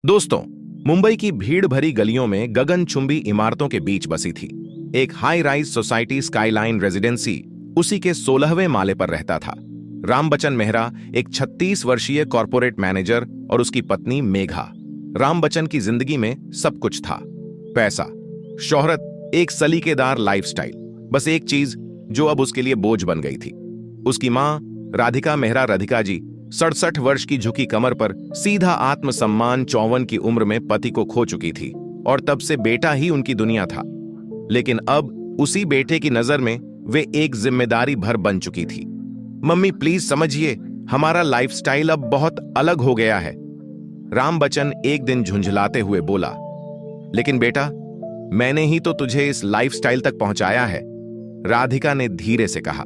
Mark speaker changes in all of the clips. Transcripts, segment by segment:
Speaker 1: दोस्तों, मुंबई की भीड़ भरी गलियों में गगनचुंबी इमारतों के बीच बसी थी एक high rise society skyline residency. उसी के 16वें माले पर रहता था राम बच्चन मेहरा, एक 36 वर्षीय कॉरपोरेट मैनेजर, और उसकी पत्नी मेघा। राम बच्चन की जिंदगी में सब कुछ था, पैसा, शोहरत, एक सलीकेदार लाइफस्टाइल। बस एक चीज जो अब उसके लिए बोझ बन गई थी। उसकी मां राधिका मेहरा राधिका जी 67 वर्ष की झुकी कमर पर सीधा आत्मसम्मान 54 की उम्र में पति को खो चुकी थी, और तब से बेटा ही उनकी दुनिया था। लेकिन अब उसी बेटे की नजर में वे एक जिम्मेदारी भर बन चुकी थी। मम्मी प्लीज समझिए, हमारा लाइफस्टाइल अब बहुत अलग हो गया है, राम बच्चन एक दिन झुंझलाते हुए बोला। लेकिन बेटा, मैंने ही तो तुझे इस लाइफस्टाइल तक पहुंचाया है, राधिका ने धीरे से कहा।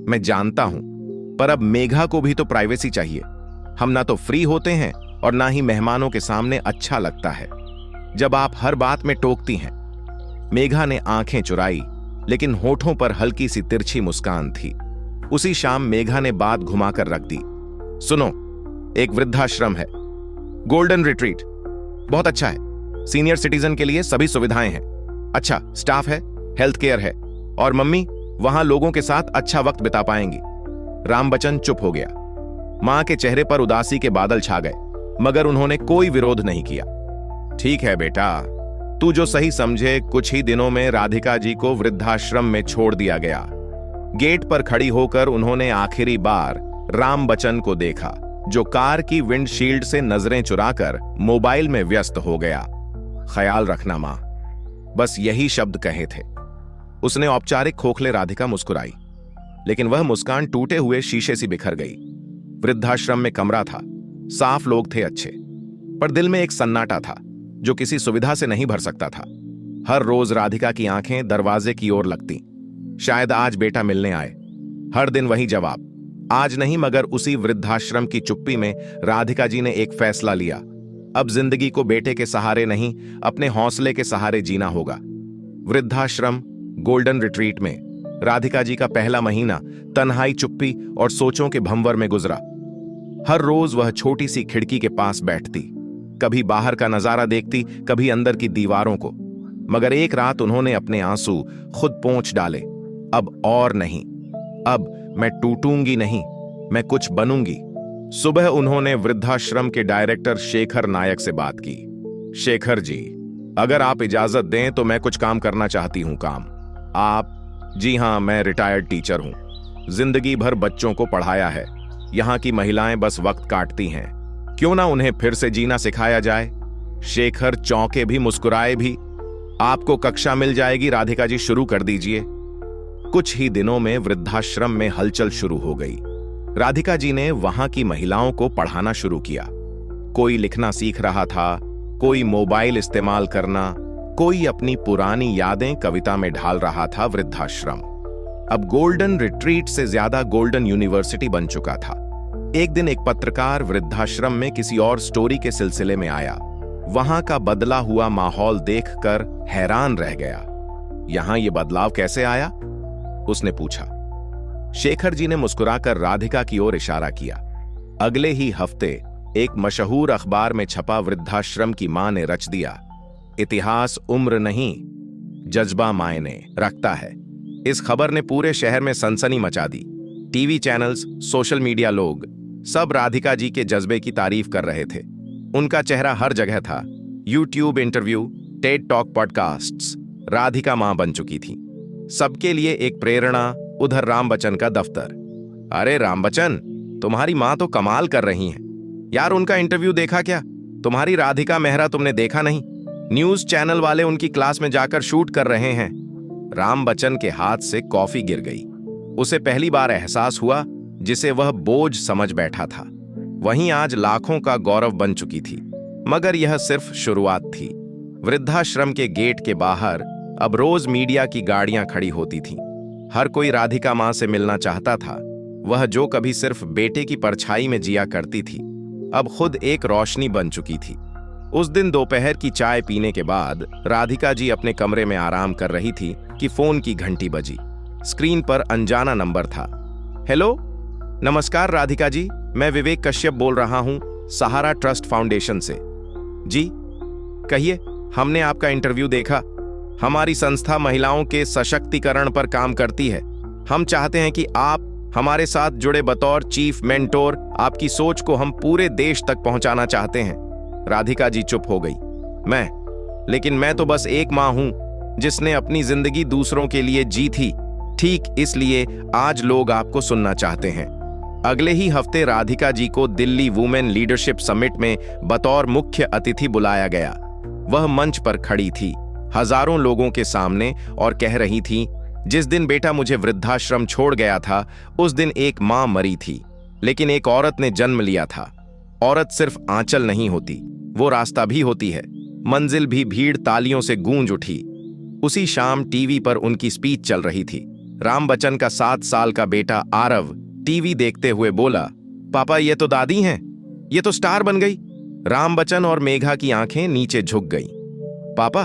Speaker 1: मैं जानता हूं, पर अब मेघा को भी तो प्राइवेसी चाहिए। हम ना तो फ्री होते हैं और ना ही मेहमानों के सामने अच्छा लगता है जब आप हर बात में टोकती हैं। मेघा ने आंखें चुराई, लेकिन होठों पर हल्की सी तिरछी मुस्कान थी। उसी शाम मेघा ने बात घुमाकर रख दी। सुनो, एक वृद्धाश्रम है, गोल्डन रिट्रीट, बहुत अच्छा है। सीनियर सिटीजन के लिए सभी सुविधाएं हैं, अच्छा स्टाफ है, हेल्थ केयर है, और मम्मी वहां लोगों के साथ अच्छा वक्त बिता पाएंगी। राम बच्चन चुप हो गया। मां के चेहरे पर उदासी के बादल छा गए, मगर उन्होंने कोई विरोध नहीं किया। ठीक है बेटा, तू जो सही समझे। कुछ ही दिनों में राधिका जी को वृद्धाश्रम में छोड़ दिया गया। गेट पर खड़ी होकर उन्होंने आखिरी बार राम बच्चन को देखा, जो कार की विंडशील्ड से नजरें चुराकर मोबाइल में व्यस्त हो गया। ख्याल रखना मां, बस यही शब्द कहे थे। उसने औपचारिक खोखले राधिका मुस्कुराई, लेकिन वह मुस्कान टूटे हुए शीशे सी बिखर गई। वृद्धाश्रम में कमरा था, साफ लोग थे अच्छे, पर दिल में एक सन्नाटा था जो किसी सुविधा से नहीं भर सकता था। हर रोज राधिका की आंखें दरवाजे की ओर लगती, शायद आज बेटा मिलने आए। हर दिन वही जवाब, आज नहीं। मगर उसी वृद्धाश्रम की चुप्पी में राधिका जी ने एक फैसला लिया। अब जिंदगी को बेटे के सहारे नहीं, अपने हौसले के सहारे जीना होगा। वृद्धाश्रम गोल्डन रिट्रीट में राधिका जी का पहला महीना तन्हाई, चुप्पी और सोचों के भंवर में गुजरा। हर रोज वह छोटी सी खिड़की के पास बैठती, कभी बाहर का नजारा देखती, कभी अंदर की दीवारों को। मगर एक रात उन्होंने अपने आंसू खुद पोंछ डाले। अब और नहीं, अब मैं टूटूंगी नहीं, मैं कुछ बनूंगी। सुबह उन्होंने वृद्धाश्रम के डायरेक्टर शेखर नायक से बात की। शेखर जी, अगर आप इजाजत दें तो मैं कुछ काम करना चाहती हूं। काम? आप? जी हां, मैं रिटायर्ड टीचर हूं, जिंदगी भर बच्चों को पढ़ाया है। यहां की महिलाएं बस वक्त काटती हैं, क्यों ना उन्हें फिर से जीना सिखाया जाए। शेखर चौंके भी, मुस्कुराए भी। आपको कक्षा मिल जाएगी राधिका जी, शुरू कर दीजिए। कुछ ही दिनों में वृद्धाश्रम में हलचल शुरू हो गई। राधिका जी ने वहां की महिलाओं को पढ़ाना शुरू किया। कोई लिखना सीख रहा था, कोई मोबाइल इस्तेमाल करना, कोई अपनी पुरानी यादें कविता में ढाल रहा था। वृद्धाश्रम अब गोल्डन रिट्रीट से ज्यादा गोल्डन यूनिवर्सिटी बन चुका था। एक दिन एक पत्रकार वृद्धाश्रम में किसी और स्टोरी के सिलसिले में आया। वहां का बदला हुआ माहौल देखकर हैरान रह गया। यहां ये बदलाव कैसे आया? उसने पूछा। शेखर जी ने मुस्कुराकर राधिका की ओर इशारा किया। अगले ही हफ्ते एक मशहूर अखबार में छपा वृद्धाश्रम की मां ने रच दिया, इतिहास उम्र नहीं, जज्बा मायने रखता है। इस खबर ने पूरे शहर में सनसनी मचा दी। टीवी चैनल्स, सोशल मीडिया, लोग सब राधिका जी के जज्बे की तारीफ कर रहे थे। उनका चेहरा हर जगह था। YouTube interview, Ted talk, podcasts. Radhika मां बन चुकी थी, सबके लिए एक प्रेरणा। उधर राम बच्चन का दफ्तर। अरे राम बच्चन, तुम्हारी मां तो कमाल कर रही हैं यार। उनका इंटरव्यू देखा क्या? तुम्हारी राधिका मेहरा तुमने देखा नहीं? न्यूज चैनल वाले उनकी क्लास में जाकर शूट कर रहे हैं। राम बच्चन के हाथ से कॉफी गिर गई। उसे पहली बार एहसास हुआ जिसे वह बोझ समझ बैठा था, वहीं आज लाखों का गौरव बन चुकी थी। मगर यह सिर्फ शुरुआत थी। वृद्धाश्रम के गेट के बाहर अब रोज मीडिया की गाड़ियां खड़ी होती थीं। हर कोई राधिका मां से मिलना चाहता था। वह जो कभी सिर्फ बेटे की परछाई में जिया करती थी, अब खुद एक रोशनी बन चुकी थी। उस दिन दोपहर की चाय पीने के बाद राधिका जी अपने कमरे में आराम कर रही थी कि फोन की घंटी बजी। स्क्रीन पर अनजाना नंबर था। हेलो, नमस्कार राधिका जी, मैं विवेक कश्यप बोल रहा हूं, सहारा ट्रस्ट फाउंडेशन से। जी कहिए, हमने आपका इंटरव्यू देखा। हमारी संस्था महिलाओं के सशक्तिकरण पर काम करती है। हम चाहते हैं कि आप हमारे साथ जुड़े बतौर चीफ मेंटोर। आपकी सोच को हम पूरे देश तक पहुंचाना चाहते हैं। राधिका जी चुप हो गई। लेकिन मैं तो बस एक मां हूं जिसने अपनी जिंदगी दूसरों के लिए जी थी। ठीक इसलिए आज लोग आपको सुनना चाहते हैं। अगले ही हफ्ते राधिका जी को दिल्ली वुमेन लीडरशिप समिट में बतौर मुख्य अतिथि बुलाया गया। वह मंच पर खड़ी थी, हजारों लोगों के सामने, और कह रही थी, जिस दिन बेटा मुझे वृद्धाश्रम छोड़ गया था, उस दिन एक मां मरी थी, लेकिन एक औरत ने जन्म लिया था। औरत सिर्फ आंचल नहीं होती, वो रास्ता भी होती है। मंजिल भी भीड़ तालियों से गूंज उठी। उसी शाम टीवी पर उनकी स्पीच चल रही थी। राम बच्चन का 7 साल का बेटा आरव टीवी देखते हुए बोला, पापा ये तो दादी हैं, ये तो स्टार बन गई। राम बच्चन और मेघा की आंखें नीचे झुक गईं। पापा,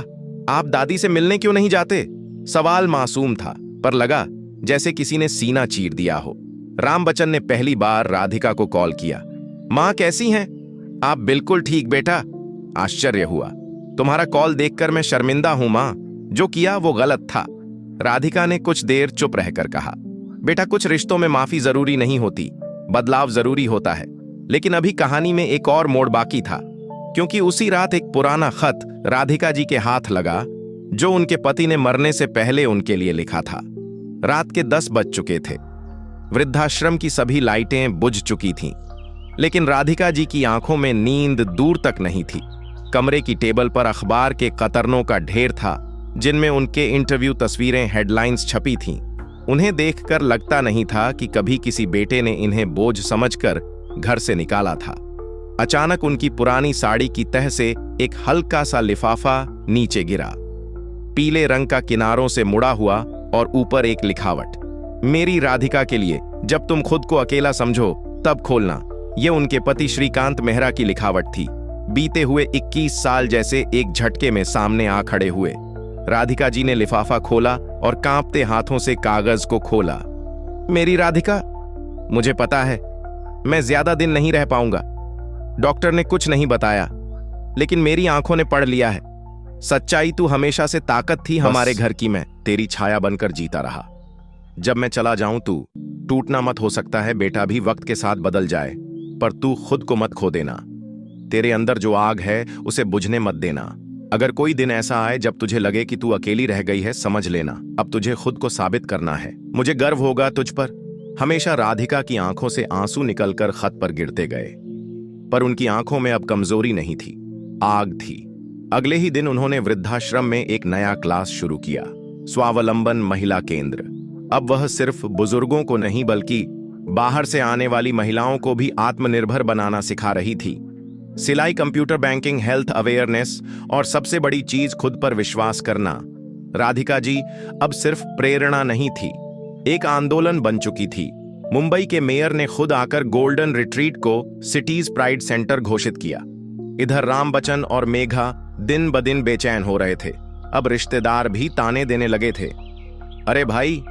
Speaker 1: आप दादी से मिलने क्यों नहीं जाते? सवाल मासूम था, पर लगा जैसे किसी ने सीना चीर दिया हो। राम बच्चन ने पहली बार राधिका को कॉल किया। मां कैसी हैं? आप बिल्कुल ठीक बेटा। आश्चर्य हुआ। तुम्हारा कॉल देखकर मैं शर्मिंदा हूं मां, जो किया वो गलत था। राधिका ने कुछ देर चुप रहकर कहा, बेटा कुछ रिश्तों में माफी जरूरी नहीं होती, बदलाव जरूरी होता है। लेकिन अभी कहानी में एक और मोड़ बाकी था, क्योंकि उसी रात एक पुराना खत राधिका जी के हाथ लगा, जो उनके पति ने मरने से पहले उनके लिए लिखा था। रात के 10 बज चुके थे। वृद्धाश्रम की सभी लाइटें बुझ चुकी थीं, लेकिन राधिका जी की आंखों में नींद दूर तक नहीं थी। कमरे की टेबल पर अखबार के कतरनों का ढेर था, जिनमें उनके इंटरव्यू तस्वीरें हेडलाइंस छपी थीं। उन्हें देखकर लगता नहीं था कि कभी किसी बेटे ने इन्हें बोझ समझकर घर से निकाला था। अचानक उनकी पुरानी साड़ी की तह से एक हल्का सा लिफाफा नीचे गिरा, पीले रंग का, किनारों से मुड़ा हुआ, और ऊपर एक लिखावट, मेरी राधिका के लिए, जब तुम खुद को अकेला समझो तब खोलना। यह उनके पति श्रीकांत मेहरा की लिखावट थी। बीते हुए 21 साल जैसे एक झटके में सामने आ खड़े हुए। राधिका जी ने लिफाफा खोला और कांपते हाथों से कागज को खोला। मेरी राधिका, मुझे पता है मैं ज्यादा दिन नहीं रह पाऊंगा। डॉक्टर ने कुछ नहीं बताया, लेकिन मेरी आंखों ने पढ़ लिया है। सच्चाई तू हमेशा से ताकत थी हमारे घर की। मैं तेरी छाया बनकर जीता रहा। जब मैं चला जाऊं तू टूटना मत। हो सकता है बेटा भी वक्त के साथ बदल जाए, पर तू खुद को मत खो देना। तेरे अंदर जो आग है उसे बुझने मत देना। अगर कोई दिन ऐसा आए जब तुझे लगे कि तू अकेली रह गई है, समझ लेना अब तुझे खुद को साबित करना है। मुझे गर्व होगा तुझ पर। हमेशा राधिका की आंखों से आंसू निकलकर खत पर गिरते गए, पर उनकी आंखों में अब कमजोरी नहीं थी, आग थी। अगले ही दिन उन्होंने वृद्धाश्रम में एक नया क्लास शुरू किया, स्वावलंबन महिला केंद्र। अब वह सिर्फ बुजुर्गों को नहीं, बल्कि बाहर से आने वाली महिलाओं को भी आत्मनिर्भर बनाना सिखा रही थी। सिलाई, कंप्यूटर, बैंकिंग, हेल्थ अवेयरनेस, और सबसे बड़ी चीज खुद पर विश्वास करना। राधिका जी अब सिर्फ प्रेरणा नहीं थी, एक आंदोलन बन चुकी थी। मुंबई के मेयर ने खुद आकर गोल्डन रिट्रीट को सिटीज प्राइड सेंटर घोषित किया। इधर राम बच्चन और मेघा दिन ब दिन बेचैन हो रहे थे। अब रिश्तेदार भी ताने देने लगे थे, अरे भाई,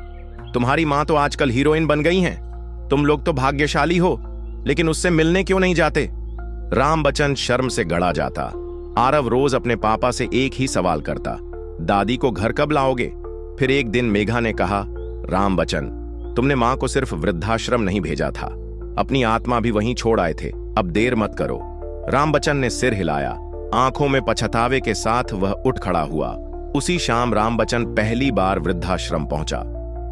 Speaker 1: तुम्हारी मां तो आजकल हीरोइन बन गई हैं। तुम लोग तो भाग्यशाली हो, लेकिन उससे मिलने क्यों नहीं जाते? राम बच्चन शर्म से गड़ा जाता। आरव रोज अपने पापा से एक ही सवाल करता, दादी को घर कब लाओगे? फिर एक दिन मेघा ने कहा, राम बच्चन, तुमने मां को सिर्फ वृद्धाश्रम नहीं भेजा था, अपनी आत्मा भी वहीं छोड़ आए थे। अब देर मत करो। राम बच्चन ने सिर हिलाया। आंखों में पछतावे के साथ वह उठ खड़ा हुआ। उसी शाम राम बच्चन पहली बार वृद्धाश्रम पहुंचा।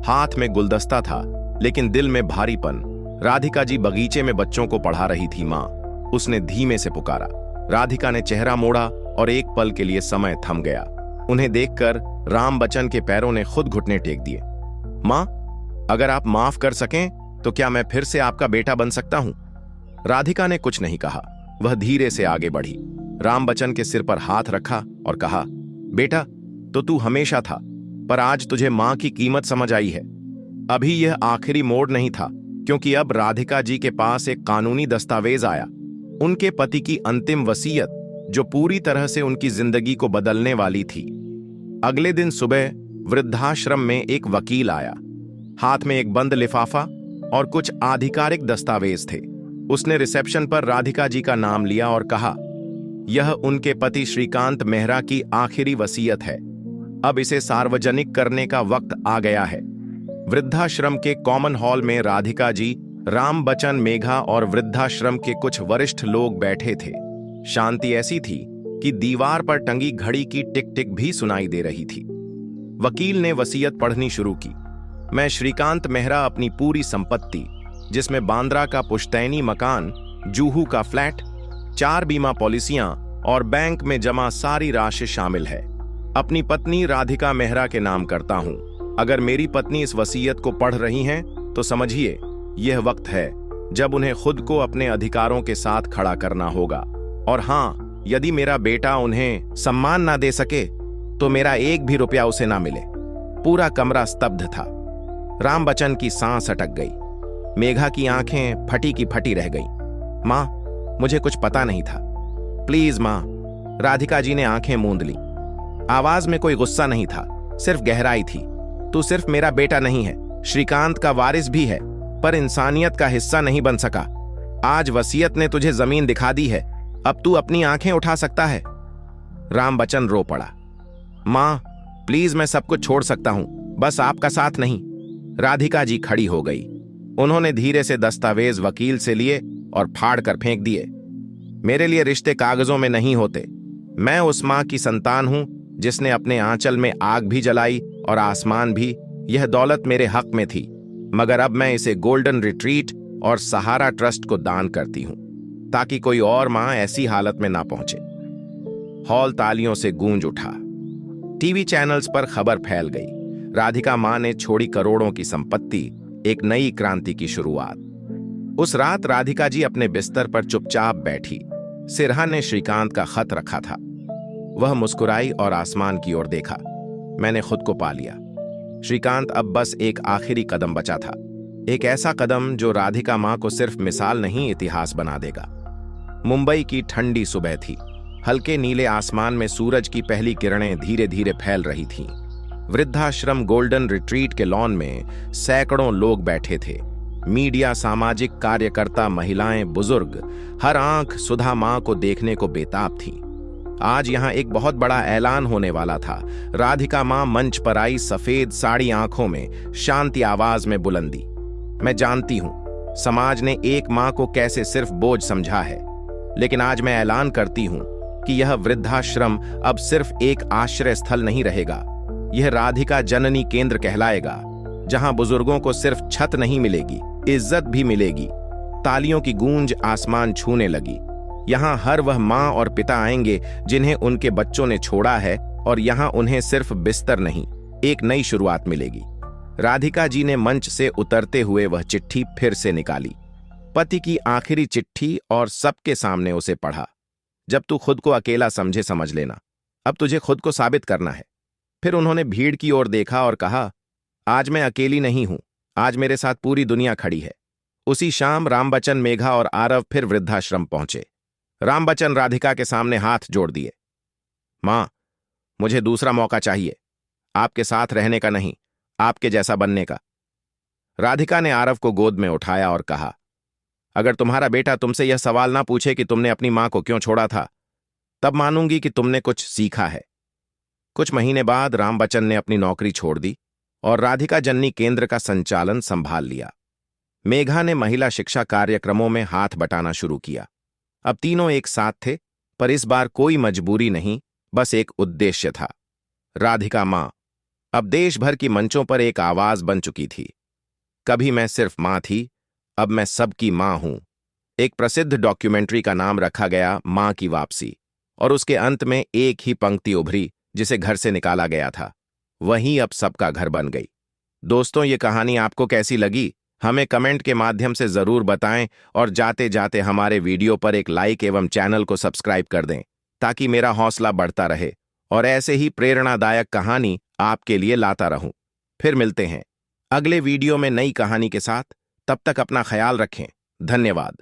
Speaker 1: हाथ में गुलदस्ता था, लेकिन दिल में भारीपन। राधिका जी बगीचे में बच्चों को पढ़ा रही थी। मां, उसने धीमे से पुकारा। राधिका ने चेहरा मोड़ा और एक पल के लिए समय थम गया। उन्हें देखकर राम बच्चन के पैरों ने खुद घुटने टेक दिए। मां, अगर आप माफ कर सकें तो क्या मैं फिर से आपका बेटा बन सकता हूं? राधिका ने कुछ नहीं कहा। वह धीरे से आगे बढ़ी, राम बच्चन के सिर पर हाथ रखा और कहा, बेटा, तो तू हमेशा था, पर आज तुझे मां की कीमत समझ आई है। अभी यह आखिरी मोड़ नहीं था, क्योंकि अब राधिका जी के पास एक कानूनी दस्तावेज आया, उनके पति की अंतिम वसीयत, जो पूरी तरह से उनकी जिंदगी को बदलने वाली थी। अगले दिन सुबह वृद्धाश्रम में एक वकील आया। हाथ में एक बंद लिफाफा और कुछ आधिकारिक दस्तावेज थे। उसने रिसेप्शन पर राधिका जी का नाम लिया और कहा, यह उनके पति श्रीकांत मेहरा की आखिरी वसीयत है। अब इसे सार्वजनिक करने का वक्त आ गया है। वृद्धाश्रम के कॉमन हॉल में राधिका जी, राम बच्चन, मेघा और वृद्धाश्रम के कुछ वरिष्ठ लोग बैठे थे। शांति ऐसी थी कि दीवार पर टंगी घड़ी की टिक टिक भी सुनाई दे रही थी। वकील ने वसीयत पढ़नी शुरू की। मैं श्रीकांत मेहरा अपनी पूरी संपत्ति, जिसमें बांद्रा का पुश्तैनी मकान, जूहू का फ्लैट, 4 बीमा पॉलिसियां और बैंक में जमा सारी राशि शामिल है, अपनी पत्नी राधिका मेहरा के नाम करता हूं। अगर मेरी पत्नी इस वसीयत को पढ़ रही हैं तो समझिए यह वक्त है जब उन्हें खुद को अपने अधिकारों के साथ खड़ा करना होगा। और हां, यदि मेरा बेटा उन्हें सम्मान ना दे सके तो मेरा 1 भी रुपया उसे ना मिले। पूरा कमरा स्तब्ध था। राम बच्चन की सांस अटक गई। मेघा की आंखें फटी की फटी रह गईं। मां, मुझे कुछ पता नहीं था, प्लीज मां। राधिका जी ने आंखें मूंद ली। आवाज में कोई गुस्सा नहीं था, सिर्फ गहराई थी। तू सिर्फ मेरा बेटा नहीं है, श्रीकांत का वारिस भी है, पर इंसानियत का हिस्सा नहीं बन सका। आज वसीयत ने तुझे जमीन दिखा दी है, अब तू अपनी आंखें उठा सकता है। राम बच्चन रो पड़ा। मां, प्लीज, मैं सब कुछ छोड़ सकता हूं, बस आपका साथ नहीं। राधिका जी खड़ी हो गई। उन्होंने धीरे से दस्तावेज वकील से लिए और फाड़ कर फेंक दिए। मेरे लिए रिश्ते कागजों में नहीं होते। मैं उस मां की संतान हूं जिसने अपने आंचल में आग भी जलाई और आसमान भी। यह दौलत मेरे हक में थी, मगर अब मैं इसे गोल्डन रिट्रीट और सहारा ट्रस्ट को दान करती हूं, ताकि कोई और मां ऐसी हालत में ना पहुंचे। हॉल तालियों से गूंज उठा। टीवी चैनल्स पर खबर फैल गई। राधिका मां ने छोड़ी करोड़ों की संपत्ति, एक नई क्रांति की शुरुआत। उस रात राधिका जी अपने बिस्तर पर चुपचाप बैठी। सिरहा ने श्रीकांत का खत रखा था। वह मुस्कुराई और आसमान की ओर देखा। मैंने खुद को पा लिया। श्रीकांत अब बस एक आखिरी कदम बचा था, एक ऐसा कदम जो राधिका मां को सिर्फ मिसाल नहीं, इतिहास बना देगा। मुंबई की ठंडी सुबह थी। हल्के नीले आसमान में सूरज की पहली किरणें धीरे धीरे फैल रही थीं। वृद्धाश्रम गोल्डन रिट्रीट के लॉन में सैकड़ों लोग बैठे थे। मीडिया, सामाजिक कार्यकर्ता, महिलाएं, बुजुर्ग, हर आंख सुधा मां को देखने को बेताब थी। आज यहां एक बहुत बड़ा ऐलान होने वाला था। राधिका मां मंच पर आई, सफेद साड़ी आंखों में, शांति आवाज में बुलंदी। मैं जानती हूं समाज ने एक मां को कैसे सिर्फ बोझ समझा है, लेकिन आज मैं ऐलान करती हूं कि यह वृद्धाश्रम अब सिर्फ एक आश्रय स्थल नहीं रहेगा। यह राधिका जननी केंद्र कहलाएगा, जहां बुजुर्गों को सिर्फ छत नहीं मिलेगी, इज्जत भी मिलेगी। तालियों की गूंज आसमान छूने लगी। यहां हर वह मां और पिता आएंगे जिन्हें उनके बच्चों ने छोड़ा है, और यहां उन्हें सिर्फ बिस्तर नहीं, एक नई शुरुआत मिलेगी। राधिका जी ने मंच से उतरते हुए वह चिट्ठी फिर से निकाली, पति की आखिरी चिट्ठी, और सबके सामने उसे पढ़ा। जब तू खुद को अकेला समझे समझ लेना, अब तुझे खुद को साबित करना है। फिर उन्होंने भीड़ की ओर देखा और कहा, आज मैं अकेली नहीं हूं, आज मेरे साथ पूरी दुनिया खड़ी है। उसी शाम राम बच्चन, मेघा और आरव फिर वृद्धाश्रम पहुंचे। राम बच्चन राधिका के सामने हाथ जोड़ दिए। मां, मुझे दूसरा मौका चाहिए, आपके साथ रहने का नहीं, आपके जैसा बनने का। राधिका ने आरव को गोद में उठाया और कहा, अगर तुम्हारा बेटा तुमसे यह सवाल ना पूछे कि तुमने अपनी मां को क्यों छोड़ा था, तब मानूंगी कि तुमने कुछ सीखा है। कुछ महीने बाद राम बच्चन ने अपनी नौकरी छोड़ दी और राधिका जननी केंद्र का संचालन संभाल लिया। मेघा ने महिला शिक्षा कार्यक्रमों में हाथ बटाना शुरू किया। अब तीनों एक साथ थे, पर इस बार कोई मजबूरी नहीं, बस एक उद्देश्य था। राधिका मां अब देश भर की मंचों पर एक आवाज बन चुकी थी। कभी मैं सिर्फ मां थी, अब मैं सबकी मां हूं। एक प्रसिद्ध डॉक्यूमेंट्री का नाम रखा गया मां की वापसी, और उसके अंत में एक ही पंक्ति उभरी जिसे घर से निकाला गया था, वही अब सबका घर बन गई। दोस्तों, ये कहानी आपको कैसी लगी, हमें कमेंट के माध्यम से जरूर बताएं, और जाते जाते हमारे वीडियो पर एक लाइक एवं चैनल को सब्सक्राइब कर दें, ताकि मेरा हौसला बढ़ता रहे और ऐसे ही प्रेरणादायक कहानी आपके लिए लाता रहूं। फिर मिलते हैं अगले वीडियो में नई कहानी के साथ। तब तक अपना ख्याल रखें। धन्यवाद।